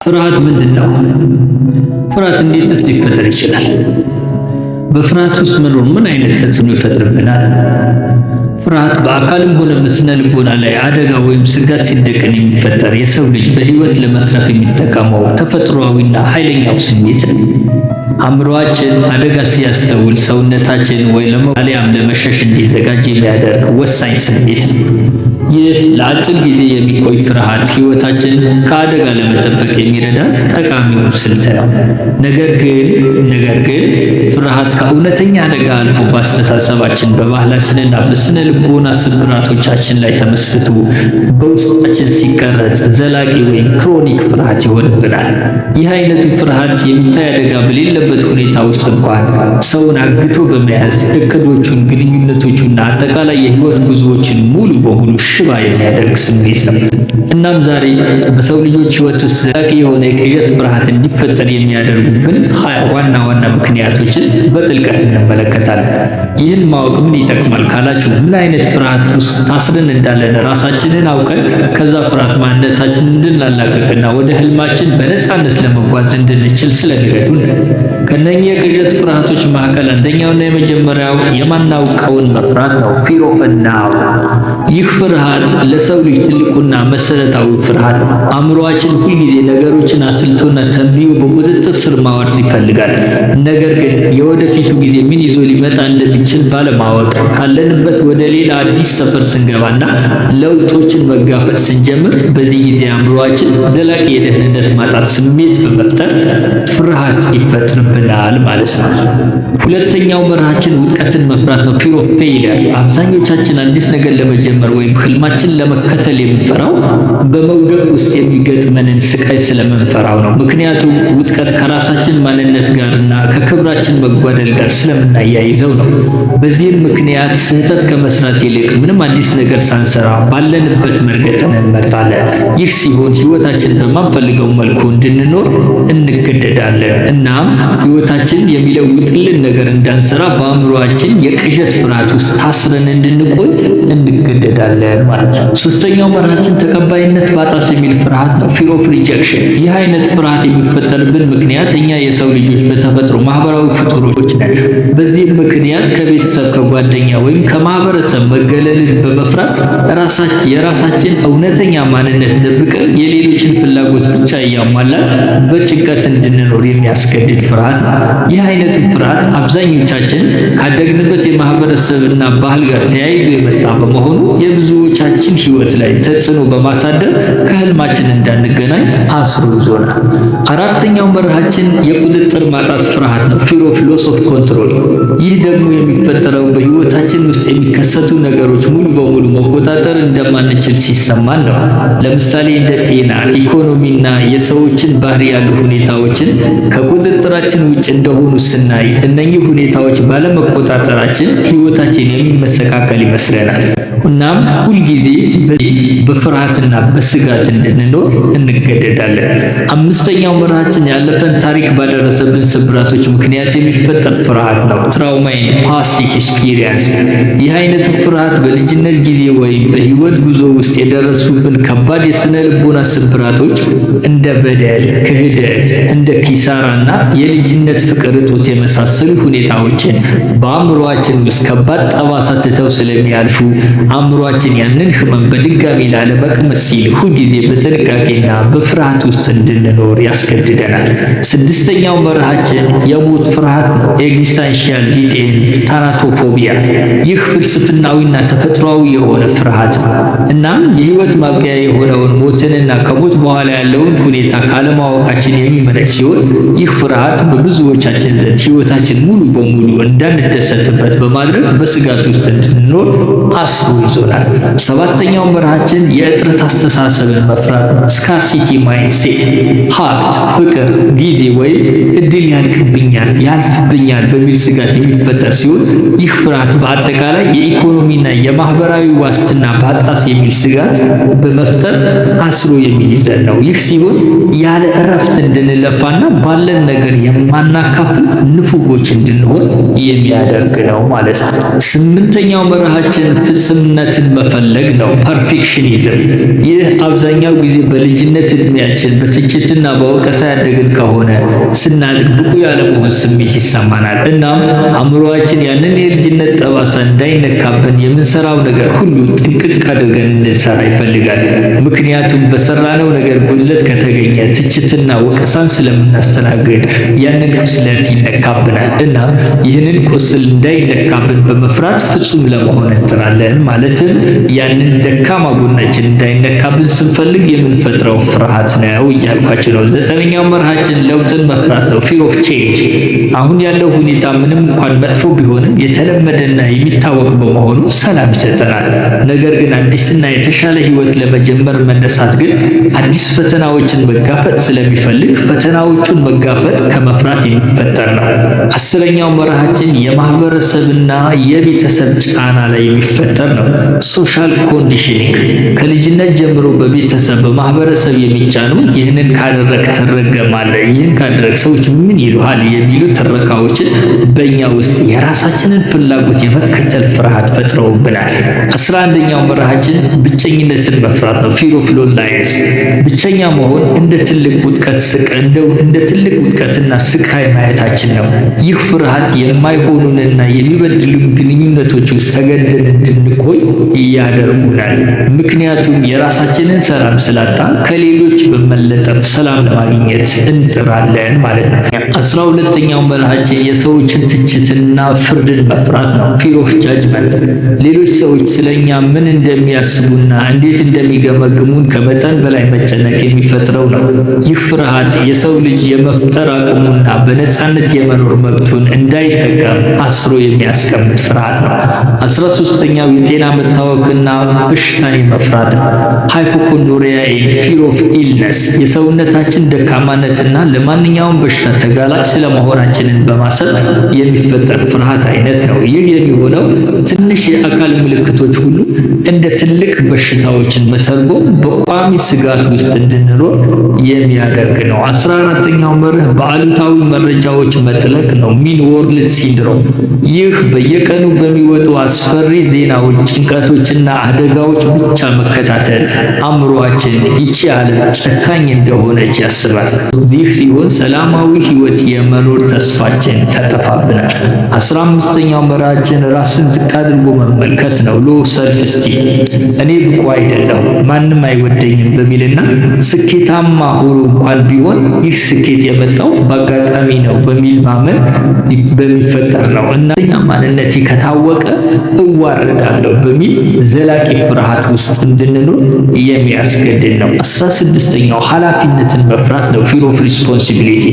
ፍርሃት ምንድነው? ፍርሃት እንዴትስ ሊፈጠር ይችላል? በፍርሃት ውስጥ መኖር ምን አይነት ተጽዕኖ ይፈጥርብናል? ፍርሃት በአካልም ሆነ በስነ ልቦና ላይ አደጋ ወይም ስጋት ሲደቀን የሚፈጠር የሰው ልጅ በህይወት ለመትረፍ የሚጠቀመው ተፈጥሯዊና ኃይለኛው ስሜት ነው። አእምሮአችን አደጋ ሲያስተውል ሰውነታችን ወይ ለመዋሊያም ለመሸሽ እንዲዘጋጅ የሚያደርግ ወሳኝ ስሜት ነው። ይህ ለአጭር ጊዜ የሚቆይ ፍርሃት ህይወታችን ከአደጋ ለመጠበቅ የሚረዳ ጠቃሚው ስልት ነው። ነገር ግን ፍርሃት ከእውነተኛ አደጋ አልፎ በአስተሳሰባችን በባህላችንና በስነ ልቦና ስብራቶቻችን ላይ ተመስርቶ በውስጣችን ሲቀረጽ ዘላቂ ወይም ክሮኒክ ፍርሃት ይሆንብናል። ይህ አይነቱ ፍርሃት የሚታይ አደጋ በሌለበት ሁኔታ ውስጥ እንኳን ሰውን አግቶ በመያዝ እቅዶቹን፣ ግንኙነቶቹና አጠቃላይ የህይወት ጉዞዎችን ሙሉ በሙሉ ሽባ የሚያደርግ ስሜት ነው። እናም ዛሬ በሰው ልጆች ህይወት ውስጥ ዘላቂ የሆነ የቅዠት ፍርሃት እንዲፈጠር የሚያደርጉብን ዋና ምክንያቶችን በጥልቀት እንመለከታለን። ይህን ማወቅ ምን ይጠቅማል ካላችሁ፣ ምን አይነት ፍርሃት ውስጥ ታስረን እንዳለን ራሳችንን አውቀን ከዛ ፍርሃት ማንነታችንን እንድናላቀቅና ወደ ህልማችን በነፃነት ለመጓዝ እንድንችል ስለሚረዱን። ከነኚህ የቅዠት ፍርሃቶች መካከል አንደኛውና የመጀመሪያው የማናውቀውን መፍራት ነው። ፊር ኦፍ ናው። ይህ ፍርሃት ለሰው ልጅ ትልቁና መሰረታዊ ፍርሃት ነው። አእምሮአችን ሁልጊዜ ነገሮችን አስልቶና ተንብዮ በቁጥጥር ስር ማዋል ይፈልጋል። ነገር ግን የወደፊቱ ጊዜ ምን ይዞ ሊመጣ እንደሚችል ባለማወቅ ካለንበት ወደ ሌላ አዲስ ሰፈር ስንገባና ለውጦችን መጋፈጥ ስንጀምር በዚህ ጊዜ አእምሮአችን ዘላቂ የደህንነት ማጣት ስሜት በመፍጠር ፍርሃት ይፈጥርብናል ማለት ነው። ሁለተኛው መርሃችን ውድቀትን መፍራት ነው። ፊር ኦፍ ፌይሊየር። አብዛኞቻችን አዲስ ነገር ለመጀመር ወይም ህልማችን ለመከተል የምንፈራው በመውደቅ ውስጥ የሚገጥመንን ስቃይ ስለምንፈራው ነው። ምክንያቱም ውድቀት ከራሳችን ማንነት ጋርና ከክብራችን መጓደል ጋር ስለምናያይዘው ነው። በዚህም ምክንያት ስህተት ከመስራት ይልቅ ምንም አዲስ ነገር ሳንሰራ ባለንበት መርገጥን እንመርጣለን። ይህ ሲሆን ህይወታችን በማንፈልገው መልኩ እንድንኖር እንገደዳለን። እናም ህይወታችን የሚለውጥልን ነገር እንዳንሰራ በአእምሮአችን የቅዠት ፍርሃት ውስጥ ታስረን እንድንቆይ እንገደዳለን ማለት ነው። ሶስተኛው መርሃችን ተቀባይነት ማጣት የሚል ፍርሃት ነው። ፊር ኦፍ ሪጀክሽን። ይህ አይነት ፍርሃት የሚፈጠርብን ምክንያት እኛ የሰው ልጆች በተፈጥሮ ማህበራዊ ፍጡሮች ነን። በዚህም ምክንያት ከቤተሰብ፣ ከጓደኛ ወይም ከማህበረሰብ መገለልን በመፍራት የራሳችን እውነተኛ ማንነት ደብቀን የሌሎችን ፍላጎት ብቻ እያሟላን በጭንቀት እንድንኖር የሚያስገድድ ፍርሃት ነው። ይህ አይነቱ ፍርሃት አብዛኞቻችን ካደግንበት የማህበረሰብና ባህል ጋር ተያይዞ የመጣ በመሆኑ የብዙዎቻችን ህይወት ላይ ተጽዕኖ በማሳደር ከህልማችን እንዳንገናኝ አስሮ ይዞናል። አራተኛው መርሃችን የቁጥጥር ማጣት ፍርሃት ነው። ፊር ኦፍ ሎስ ኦፍ ኮንትሮል። ይህ ደግሞ የሚፈጠረው በህይወታችን ውስጥ የሚከሰቱ ነገሮች ሙሉ በሙሉ መቆጣጠር እንደማንችል ሲሰማን ነው። ለምሳሌ እንደ ጤና፣ ኢኮኖሚና የሰዎችን ባህሪ ያሉ ሁኔታዎችን ከቁጥጥራችን ውጭ እንደሆኑ ስናይ እነኚህ ሁኔታዎች ባለመቆጣጠራችን ህይወታችን የሚመሰቃቀል ይመስለናል። እናም ሁልጊዜ በፍርሃትና በስጋት እንድንኖር እንገደዳለን። አምስተኛው መርሃችን ያለፈን ታሪክ ባደረሰብን ስብራቶች ምክንያት የሚፈጠር ፍርሃት ነው። ትራውማ ኤንድ ፓስት ኤክስፒሪየንስ። ይህ አይነቱ ፍርሃት በልጅነት ጊዜ ወይም በህይወት ጉዞ ውስጥ የደረሱብን ከባድ የስነ ልቦና ስብራቶች እንደ በደል፣ ክህደት፣ እንደ ኪሳራና የልጅነት ፍቅር እጦት የመሳሰሉ ሁኔታዎችን በአእምሮአችን ውስጥ ከባድ ጠባሳ ትተው ስለሚያልፉ አእምሮአችን ያንን ህመም በድጋሚ ላለመቅመስ ሲል ሁልጊዜ በጥንቃቄና በፍርሃት ውስጥ እንድንኖር ያስገድደናል። ስድስተኛው መርሃችን የሞት ፍርሃት ነው። ኤግዚስታንሻል ዲድ ኤንድ ታናቶፎቢያ። ይህ ፍልስፍናዊና ተፈጥሯዊ የሆነ ፍርሃት ነው። እናም የህይወት ማብቂያ የሆነውን ሞትንና ከሞት በኋላ ያለውን ሁኔታ ካለማወቃችን የሚመነጭ ሲሆን ይህ ፍርሃት በብዙዎቻችን ዘንድ ህይወታችን ሙሉ በሙሉ እንዳንደሰትበት በማድረግ በስጋት ውስጥ እንድንኖር አስሮ ይዞናል። ሰባተኛው መርሃችን የእጥረት አስተሳሰብን መፍራት ነው። ስካርሲቲ ማይንድሴት። ሀብት፣ ፍቅር፣ ጊዜ ወይም እድል ያልፍብኛል በሚል ስጋት የሚፈጠር ሲሆን ይህ ፍርሃት በአጠቃላይ የኢኮኖሚና የማህበራዊ ዋስትና ባጣስ የሚል ስጋት በመፍጠር አስሮ የሚይዘን ነው። ይህ ሲሆን ያለ እረፍት እንድንለፋና ባለን ነገር የማናካፍል ንፉጎች እንድንሆን የሚያደርግ ነው ማለት ነው። ስምንተኛው መርሃችን ፍጽምና ፍጹምነትን መፈለግ ነው ፐርፌክሽኒዝም። ይህ አብዛኛው ጊዜ በልጅነት እድሜያችን በትችትና በወቀሳ ያደግን ከሆነ ስናድግ ብቁ ያለመሆን ስሜት ይሰማናል። እናም አእምሮአችን ያንን የልጅነት ጠባሳ እንዳይነካብን የምንሰራው ነገር ሁሉ ጥንቅቅ አድርገን እንድንሰራ ይፈልጋል። ምክንያቱም በሰራነው ነገር ጉድለት ከተገኘ ትችትና ወቀሳን ስለምናስተናግድ ያንን ቁስለት ይነካብናል እና ይህንን ቁስል እንዳይነካብን በመፍራት ፍጹም ለመሆን እንጥራለን። ማለትም ያንን ደካማ ጎናችን እንዳይነካብን ስንፈልግ የምንፈጥረው ፍርሃት ነው እያልኳቸው ነው። 9ኛው መርሃችን ለውጥን መፍራት ነው ፊር ኦፍ ቼንጅ። አሁን ያለው ሁኔታ ምንም እንኳን መጥፎ ቢሆንም የተለመደና የሚታወቅ በመሆኑ ሰላም ይሰጠናል። ነገር ግን አዲስና የተሻለ ህይወት ለመጀመር መነሳት ግን አዲስ ፈተናዎችን መጋፈጥ ስለሚፈልግ ፈተናዎቹን መጋፈጥ ከመፍራት የሚፈጠር ነው። 10ኛው መርሃችን የማህበረሰብና የቤተሰብ ጫና ላይ የሚፈጠር ነው ሶሻል ኮንዲሽኒንግ። ከልጅነት ጀምሮ በቤተሰብ በማህበረሰብ የሚጫኑ ይህንን ካደረግ ትረገማለህ፣ ይህን ካደረግ ሰዎች ምን ይሉሃል የሚሉ ትረካዎችን በእኛ ውስጥ የራሳችንን ፍላጎት የመከተል ፍርሃት ፈጥረውብናል። 11ኛው መርሃችን ብቸኝነትን መፍራት ነው ፊር ኦፍ ሎንላይነስ። ብቸኛ መሆን እንደ ትልቅ ውድቀትና ስቃይ ማየታችን ነው። ይህ ፍርሃት የማይሆኑንና የሚበድሉን ግንኙነቶች ውስጥ ተገደን እንድንቆይ ያደርጉናል። ምክንያቱም የራሳችንን ሰላም ስላጣን ከሌሎች በመለጠፍ ሰላም ለማግኘት እንጥራለን ማለት ነው። 12ኛው መርሃችን የሰዎችን ትችትና ፍርድን መፍራት ነው ፊር ኦፍ ጃጅመንት። ሌሎች ሰዎች ስለኛ ምን እንደሚያስቡና እንዴት እንደሚገመግሙን ከመጠን በላይ መጨነቅ የሚፈጥረው ነው። ይህ ፍርሃት የሰው ልጅ የመፍጠር አቅሙና በነፃነት የመኖር መብቱን እንዳይጠቀም አስሮ የሚያስቀምጥ ፍርሃት ነው። 13ኛው የጤና መታወክና በሽታን መፍራት ነው ሃይፖኮንድሪያ ኤንድ ፊር ኦፍ ኢልነስ። የሰውነታችን ደካማነትና ለማንኛውም በሽታ ተጋላጭ ስለመሆናችንን በማሰብ የሚፈጠር ፍርሃት አይነት ነው። ይህ የሚሆነው ትንሽ የአካል ምልክቶች ሁሉ እንደ ትልቅ በሽታዎችን መተርጎም በቋሚ ስጋት ውስጥ እንድንኖር የሚያደርግ ነው። 14ኛው መርህ በአሉታዊ መረጃዎች መጥለቅ ነው ሚን ወርልድ ሲንድሮም። ይህ በየቀኑ በሚወጡ አስፈሪ ዜናዎች፣ ጭንቀቶችና አደጋዎች ብቻ መከታተል አእምሮአችን ይቺ ዓለም ጨካኝ እንደሆነች ያስባል። ይህ ሲሆን ሰላማዊ ህይወት የመኖር ተስፋችን ያጠፋብናል። 15ኛው መርሃችን ራስን ዝቅ አድርጎ መመልከት ነው ሎ ሰልፍ ስቲም። እኔ ብቁ አይደለሁም፣ ማንም አይወደኝም በሚልና ስኬታማ ሆኖ እንኳን ቢሆን ይህ ስኬት የመጣው በአጋጣሚ ነው በሚል ማመን በሚፈጠር ነው እና ማንነቴ ከታወቀ እዋረዳለሁ በሚል ዘላቂ ፍርሃት ውስጥ እንድንኖር የሚያስገድድ ነው። 16ኛው ኃላፊነትን መፍራት ነው ፊር ኦፍ ሪስፖንሲቢሊቲ።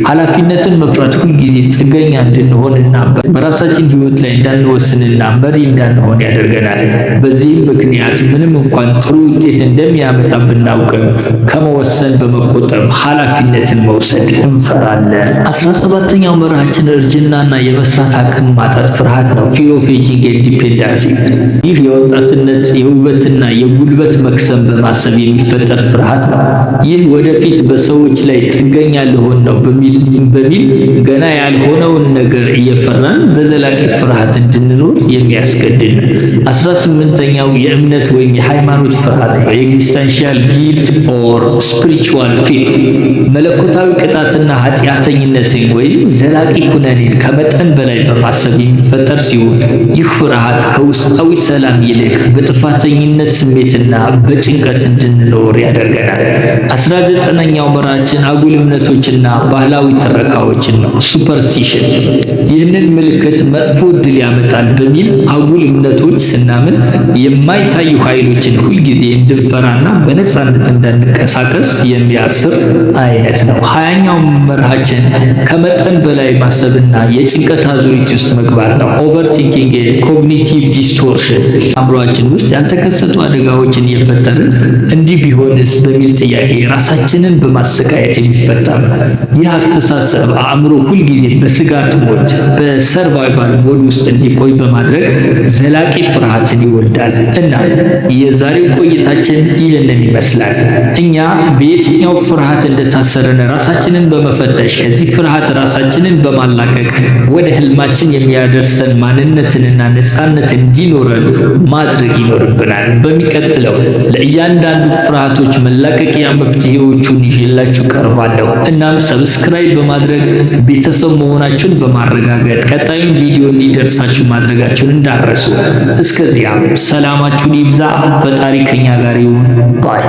ኃላፊነትን መፍራት ሁልጊዜ ጥገኛ እንድንሆንና በራሳችን ህይወት ላይ እንዳንወስንና መሪ እንዳንሆን ያደርገናል። በዚህም ምክንያት ምንም እንኳን ጥሩ ውጤት እንደሚያመጣ ብናውቅም ከመወሰን በመቆጠብ ኃላፊነትን መውሰድ እንፈራለን። 17ኛው መርሃችን እርጅናና የመስራት አቅም ማጣት ፍርሃት ነው ፊር ኦፍ ኤጂንግ ኤንድ ዲፔንደንሲ። ይህ የወጣትነት የውበትና የጉልበት መክሰም በማሰብ የሚፈጠር ፍርሃት ነው። ይህ ወደፊት በሰዎች ላይ ጥገኛ ልሆን ነው በሚል ገና ያልሆነውን ነገር እየፈራን በዘላቂ ፍርሃት እንድንኖር የሚያስገድድ ነው። 18ኛው የእምነት ወይም የሃይማኖት ፍርሃት ነው ኤግዚስተንሻል ጊልት ኦር ስፒሪቹዋል ፊር። መለኮታዊ ቅጣትና ኃጢአተኝነትን ወይም ዘላቂ ኩነኔን ከመጠን በላይ በማሰብ የሚፈጠር ሲሆን ይህ ፍርሃት ከውስጣዊ ሰላም ይልቅ በጥፋተኝነት ስሜትና በጭንቀት እንድንኖር ያደርገናል። 19ኛው መርሃችን አጉል እምነቶችና ባህላዊ ትረካዎችን ነው ሱፐርስቲሽን። ይህንን ምልክት መጥፎ ዕድል ያመጣል በሚል አጉል እምነቶች ስናምን የማይታዩ ኃይሎችን ሁልጊዜ እንድንፈራና በነፃነት እንዳንቀሳቀስ የሚያስር አይነት ነው። 20ኛው መርሃችን ከመጠን በላይ ማሰብና የጭንቀት አዙሪት ውስጥ መግባት ነው ኦቨርቲንኪንግ ኮግኒቲቭ ዲስቶርሽን። አእምሮአችን ውስጥ ያልተከሰቱ አደጋዎችን እየፈጠርን እንዲህ ቢሆንስ በሚል ጥያቄ ራሳችንን በማሰቃየት የሚፈጠር ነው። ይህ አስተሳሰብ አእምሮ ሁልጊዜ በስጋት ሞድ በሰርቫይቫል ሞድ ውስጥ እንዲቆይ በማድረግ ዘላቂ ፍርሃትን ይወልዳል። እና የዛሬው ቆይታችን ይህንን ይመስላል። እኛ በየትኛው ፍርሃት እንደታሰረን ራሳችንን በመፈተሽ ከዚህ ፍርሃት ራሳችንን በማላቀቅ ወደ ህልማችን የሚያደርሰን ማንነትንና ነፃነት እንዲኖረን ማድረግ ይኖርብናል። በሚቀጥለው ለእያንዳንዱ ፍርሃቶች መላቀቂያ መፍትሄዎቹን ይዤላችሁ ቀርባለሁ። እናም ሰብስክራይብ በማድረግ ቤተሰብ መሆናችሁን በማረጋገጥ ቀጣዩን ቪዲዮ እንዲደርሳችሁ ማድረጋችሁን እንዳረሱ። እስከዚያም ሰላማችሁን ይብዛ። ፈጣሪ ከኛ ጋር ይሁን ባይ